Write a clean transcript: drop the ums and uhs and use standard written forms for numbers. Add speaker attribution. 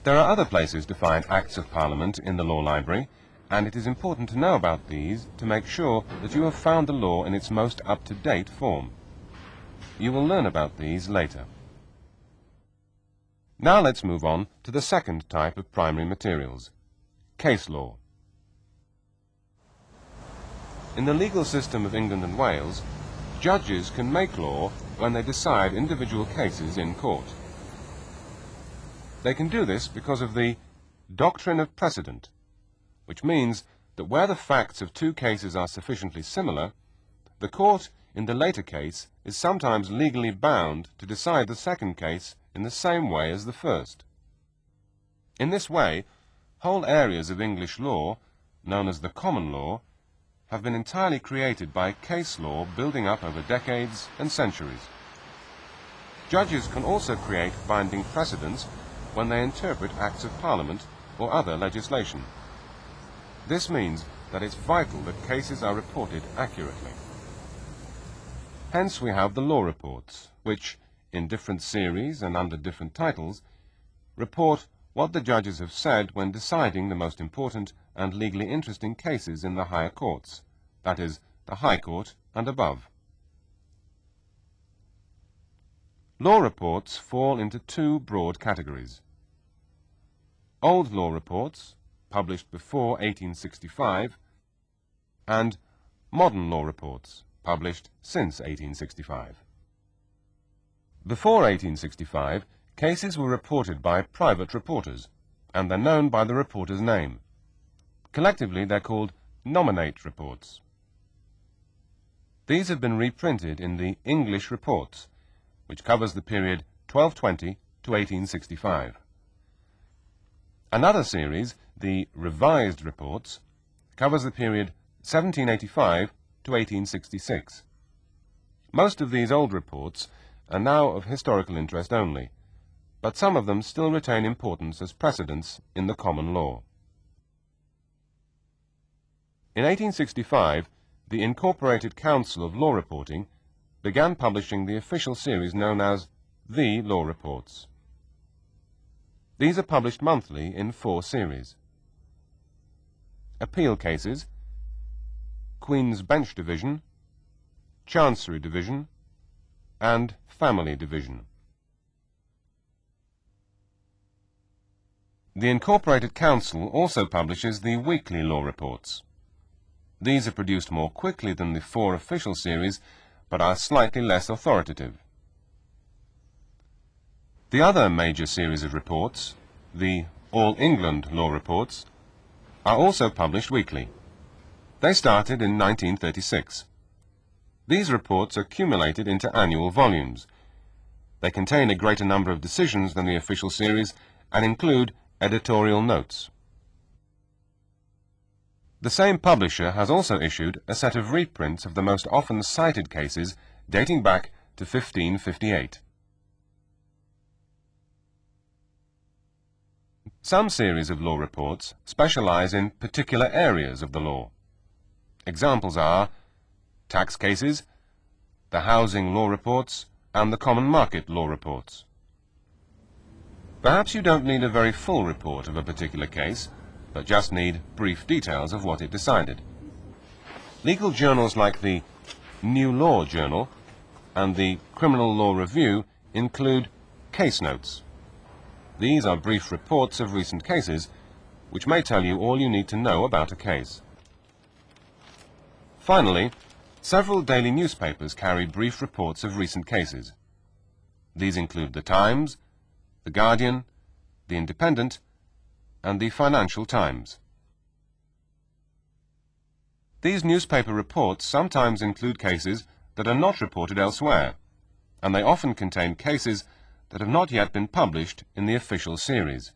Speaker 1: There are other places to find Acts of Parliament in the Law Library, and it is important to know about these to make sure that you have found the law in its most up-to-date form. You will learn about these later. Now let's move on to the second type of primary materials, case law. In the legal system of England and Wales, judges can make law when they decide individual cases in court. They can do this because of the doctrine of precedent, which means that where the facts of two cases are sufficiently similar, the court in the later case is sometimes legally bound to decide the second case in the same way as the first. In this way, whole areas of English law, known as the common law, have been entirely created by case law building up over decades and centuries. Judges can also create binding precedents when they interpret Acts of Parliament or other legislation. This means that it's vital that cases are reported accurately. Hence we have the law reports, which, in different series and under different titles, report what the judges have said when deciding the most important and legally interesting cases in the higher courts, that is, the High Court and above. Law reports fall into two broad categories. Old law reports, published before 1865, and modern law reports, published since 1865. Before 1865, cases were reported by private reporters, and they're known by the reporter's name. Collectively, they're called nominate reports. These have been reprinted in the English Reports, which covers the period 1220 to 1865. Another series, the Revised Reports, covers the period 1785 to 1866. Most of these old reports are now of historical interest only, but some of them still retain importance as precedents in the common law. In 1865, the Incorporated Council of Law Reporting began publishing the official series known as the Law Reports. These are published monthly in 4 series: Appeal Cases, Queen's Bench Division, Chancery Division, and Family Division. The Incorporated Council also publishes the weekly law reports. These are produced more quickly than the 4 official series, but are slightly less authoritative. The other major series of reports, the All England Law Reports, are also published weekly. They started in 1936. These reports are accumulated into annual volumes. They contain a greater number of decisions than the official series and include editorial notes. The same publisher has also issued a set of reprints of the most often cited cases dating back to 1558. Some series of law reports specialize in particular areas of the law. Examples are tax cases, the housing law reports, and the common market law reports. Perhaps you don't need a very full report of a particular case, but just need brief details of what it decided. Legal journals like the New Law Journal and the Criminal Law Review include case notes. These are brief reports of recent cases, which may tell you all you need to know about a case. Finally, several daily newspapers carry brief reports of recent cases. These include the Times, the Guardian, the Independent, and the Financial Times. These newspaper reports sometimes include cases that are not reported elsewhere, and they often contain cases that have not yet been published in the official series.